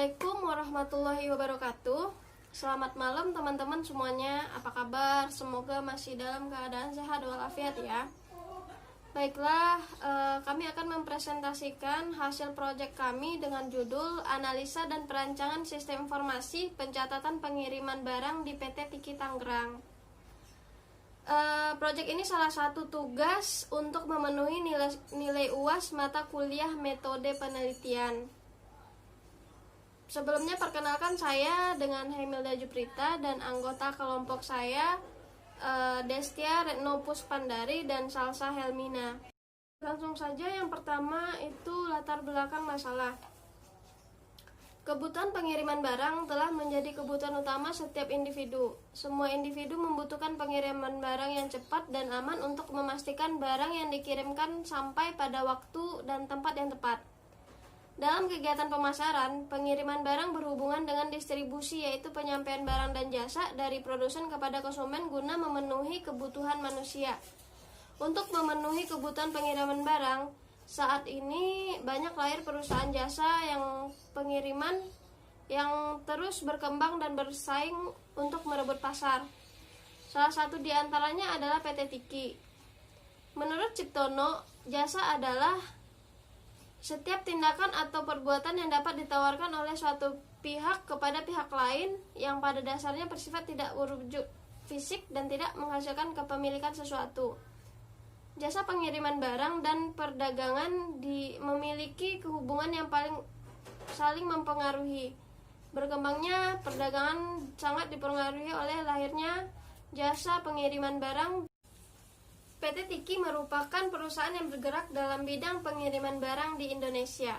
Assalamualaikum warahmatullahi wabarakatuh. Selamat malam teman-teman semuanya. Apa kabar? Semoga masih dalam keadaan sehat walafiat ya. Baiklah, kami akan mempresentasikan hasil proyek kami dengan judul Analisa dan Perancangan Sistem Informasi Pencatatan Pengiriman Barang di PT Tiki Tangerang. Proyek ini salah satu tugas untuk memenuhi nilai UAS mata kuliah metode penelitian. Sebelumnya perkenalkan saya dengan Hemilda Juprita dan anggota kelompok saya Destia Retno Puspandari dan Salsa Helmina. Langsung saja, yang pertama itu latar belakang masalah. Kebutuhan pengiriman barang telah menjadi kebutuhan utama setiap individu. Semua individu membutuhkan pengiriman barang yang cepat dan aman untuk memastikan barang yang dikirimkan sampai pada waktu dan tempat yang tepat. Dalam kegiatan pemasaran, pengiriman barang berhubungan dengan distribusi, yaitu penyampaian barang dan jasa dari produsen kepada konsumen guna memenuhi kebutuhan manusia. Untuk memenuhi kebutuhan pengiriman barang, saat ini banyak lahir perusahaan jasa yang pengiriman yang terus berkembang dan bersaing untuk merebut pasar. Salah satu di antaranya adalah PT Tiki. Menurut Ciptono, jasa adalah setiap tindakan atau perbuatan yang dapat ditawarkan oleh suatu pihak kepada pihak lain yang pada dasarnya bersifat tidak berwujud fisik dan tidak menghasilkan kepemilikan sesuatu. Jasa pengiriman barang dan perdagangan memiliki hubungan yang paling saling mempengaruhi. Berkembangnya perdagangan sangat dipengaruhi oleh lahirnya jasa pengiriman barang. PT Tiki merupakan perusahaan yang bergerak dalam bidang pengiriman barang di Indonesia.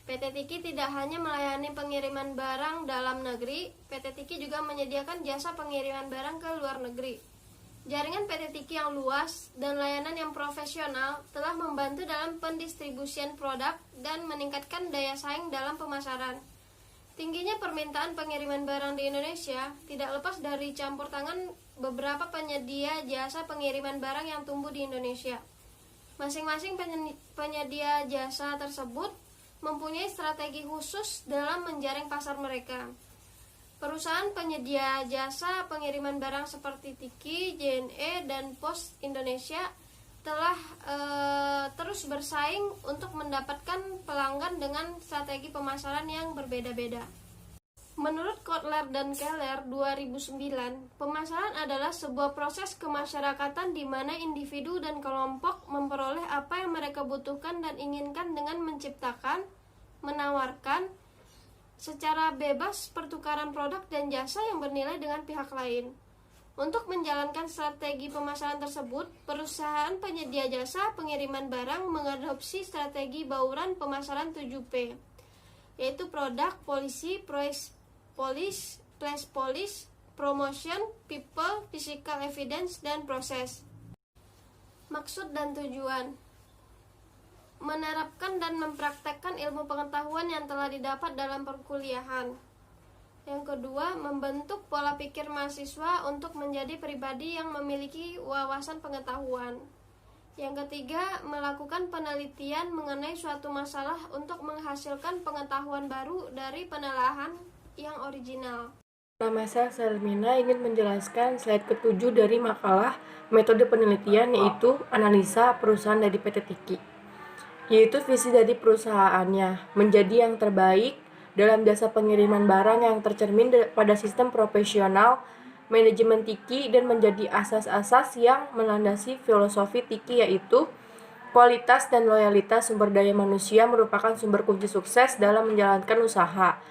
PT Tiki tidak hanya melayani pengiriman barang dalam negeri, PT Tiki juga menyediakan jasa pengiriman barang ke luar negeri. Jaringan PT Tiki yang luas dan layanan yang profesional telah membantu dalam pendistribusian produk dan meningkatkan daya saing dalam pemasaran. Tingginya permintaan pengiriman barang di Indonesia tidak lepas dari campur tangan beberapa penyedia jasa pengiriman barang yang tumbuh di Indonesia. Masing-masing penyedia jasa tersebut mempunyai strategi khusus dalam menjaring pasar mereka. Perusahaan penyedia jasa pengiriman barang seperti Tiki, JNE, dan Pos Indonesia telah terus bersaing untuk mendapatkan pelanggan dengan strategi pemasaran yang berbeda-beda. Menurut Kotler dan Keller 2009, pemasaran adalah sebuah proses kemasyarakatan di mana individu dan kelompok memperoleh apa yang mereka butuhkan dan inginkan dengan menciptakan, menawarkan secara bebas pertukaran produk dan jasa yang bernilai dengan pihak lain. Untuk menjalankan strategi pemasaran tersebut, perusahaan penyedia jasa pengiriman barang mengadopsi strategi bauran pemasaran 7P, yaitu produk, policy, place policy, promotion, people, physical evidence, dan proses. Maksud dan tujuan: menerapkan dan mempraktekkan ilmu pengetahuan yang telah didapat dalam perkuliahan. Yang kedua, membentuk pola pikir mahasiswa untuk menjadi pribadi yang memiliki wawasan pengetahuan. Yang ketiga, melakukan penelitian mengenai suatu masalah untuk menghasilkan pengetahuan baru dari penelaahan yang original. Nama saya Selmina ingin menjelaskan slide ke-7 dari makalah metode penelitian, yaitu analisa perusahaan dari PT Tiki. Yaitu visi dari perusahaannya menjadi yang terbaik dalam jasa pengiriman barang yang tercermin pada sistem profesional manajemen Tiki dan menjadi asas-asas yang melandasi filosofi Tiki, yaitu kualitas dan loyalitas sumber daya manusia merupakan sumber kunci sukses dalam menjalankan usaha.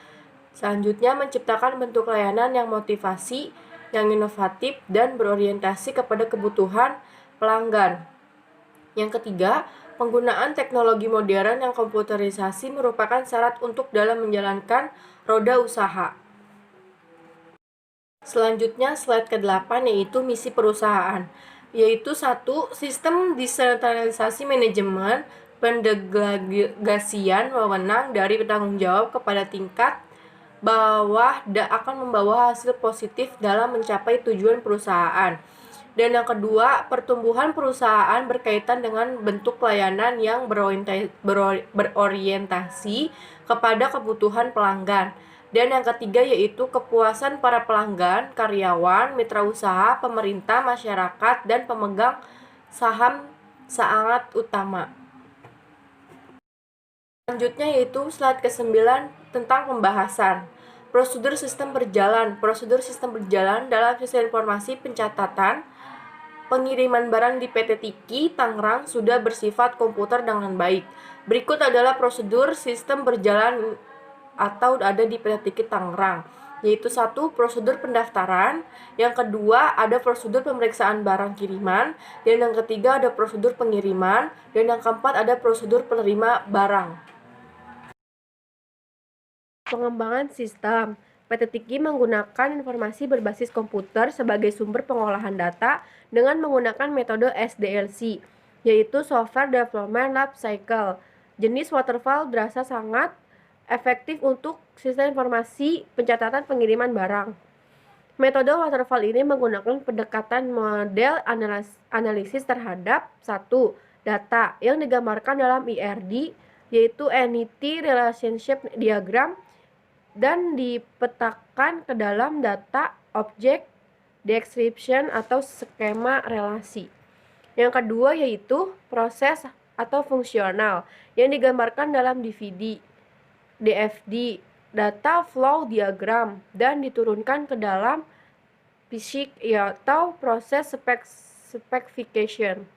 Selanjutnya, menciptakan bentuk layanan yang motivasi, yang inovatif, dan berorientasi kepada kebutuhan pelanggan. Yang ketiga, penggunaan teknologi modern yang komputerisasi merupakan syarat untuk dalam menjalankan roda usaha. Selanjutnya, slide ke-8 yaitu misi perusahaan, yaitu 1. Sistem desentralisasi manajemen, pendelegasian wewenang dari tanggung jawab kepada tingkat bawah akan membawa hasil positif dalam mencapai tujuan perusahaan. Dan yang kedua, pertumbuhan perusahaan berkaitan dengan bentuk layanan yang berorientasi kepada kebutuhan pelanggan. Dan yang ketiga yaitu kepuasan para pelanggan, karyawan, mitra usaha, pemerintah, masyarakat, dan pemegang saham sangat utama. Selanjutnya yaitu slide ke-9 tentang pembahasan. Prosedur sistem berjalan. Prosedur sistem berjalan dalam sistem informasi pencatatan pengiriman barang di PT Tiki Tangerang sudah bersifat komputer dengan baik. Berikut adalah prosedur sistem berjalan atau ada di PT Tiki Tangerang, yaitu 1. Prosedur pendaftaran, yang kedua ada prosedur pemeriksaan barang kiriman, dan yang ketiga ada prosedur pengiriman, dan yang keempat ada prosedur penerima barang. Pengembangan sistem. PT Tiki menggunakan informasi berbasis komputer sebagai sumber pengolahan data dengan menggunakan metode SDLC, yaitu Software Development Life Cycle. Jenis waterfall berasa sangat efektif untuk sistem informasi pencatatan pengiriman barang. Metode waterfall ini menggunakan pendekatan model analisis terhadap 1. Data yang digambarkan dalam IRD, yaitu Entity Relationship Diagram, dan dipetakan ke dalam data object description atau skema relasi. Yang kedua yaitu proses atau fungsional yang digambarkan dalam DVD, DFD, data flow diagram, dan diturunkan ke dalam PSYC atau proses specification.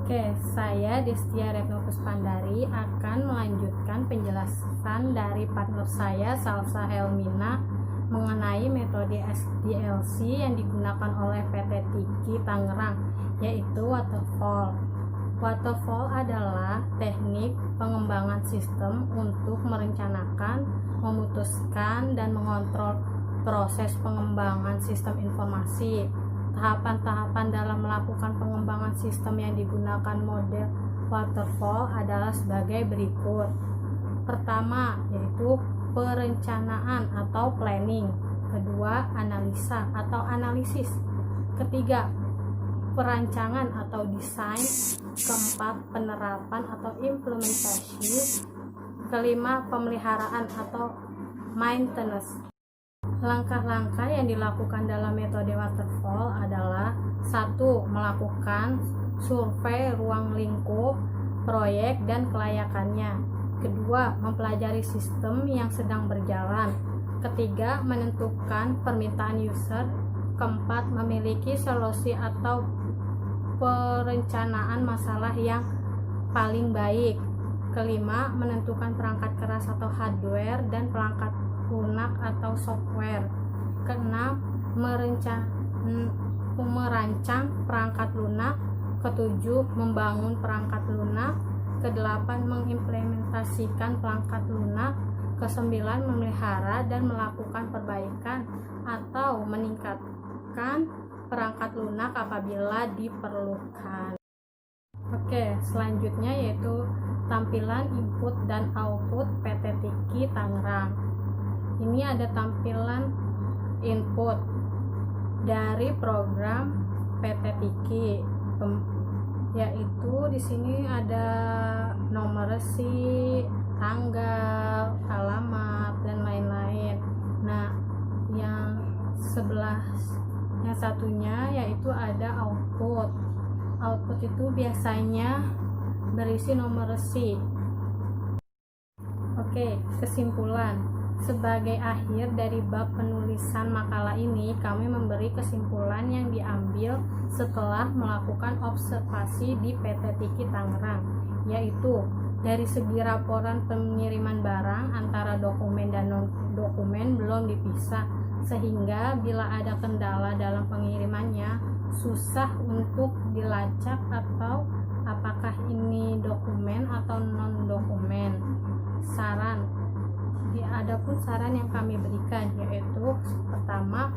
Oke, saya Destia Retno Puspandari akan melanjutkan penjelasan dari partner saya Salsa Helmina mengenai metode SDLC yang digunakan oleh PT Tiki Tangerang, yaitu waterfall. Waterfall adalah teknik pengembangan sistem untuk merencanakan, memutuskan, dan mengontrol proses pengembangan sistem informasi. Tahapan-tahapan dalam melakukan pengembangan sistem yang digunakan model waterfall adalah sebagai berikut. Pertama, yaitu perencanaan atau planning. Kedua, analisa atau analisis. Ketiga, perancangan atau desain. Keempat, penerapan atau implementasi. Kelima, pemeliharaan atau maintenance. Langkah-langkah yang dilakukan dalam metode waterfall adalah 1. Melakukan survei ruang lingkup proyek dan kelayakannya. Kedua, mempelajari sistem yang sedang berjalan. Ketiga, menentukan permintaan user. Keempat, memiliki solusi atau perencanaan masalah yang paling baik. Kelima, menentukan perangkat keras atau hardware dan perangkat lunak atau software. Keenam, merancang perangkat lunak. Ketujuh, membangun perangkat lunak. Kedelapan, mengimplementasikan perangkat lunak. Kesembilan, memelihara dan melakukan perbaikan atau meningkatkan perangkat lunak apabila diperlukan. Oke, selanjutnya yaitu tampilan input dan output PT Tiki Tangerang. Ini ada tampilan input dari program PT Tiki, yaitu di sini ada nomor resi, tanggal, alamat, dan lain-lain. Nah, yang satunya yaitu ada output. Output itu biasanya berisi nomor resi. Oke, kesimpulan. Sebagai akhir dari bab penulisan makalah ini, kami memberi kesimpulan yang diambil setelah melakukan observasi di PT Tiki Tangerang, yaitu dari segi laporan pengiriman barang antara dokumen dan non-dokumen belum dipisah, sehingga bila ada kendala dalam pengirimannya susah untuk dilacak atau apakah ini dokumen atau non-dokumen. Adapun saran yang kami berikan yaitu pertama,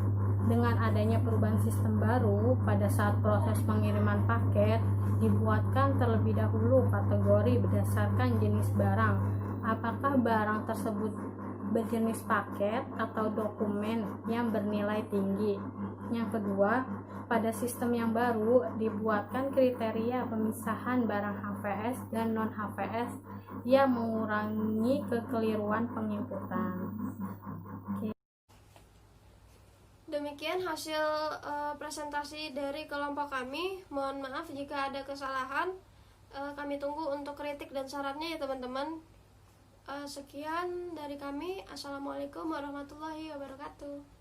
dengan adanya perubahan sistem baru pada saat proses pengiriman paket dibuatkan terlebih dahulu kategori berdasarkan jenis barang. Apakah barang tersebut berjenis paket atau dokumen yang bernilai tinggi. Yang kedua, pada sistem yang baru dibuatkan kriteria pemisahan barang HVS dan non HVS yang mengurangi kekeliruan penginputan. Demikian hasil presentasi dari kelompok kami. Mohon maaf jika ada kesalahan. Kami tunggu untuk kritik dan sarannya ya teman-teman. Sekian dari kami. Assalamualaikum warahmatullahi wabarakatuh.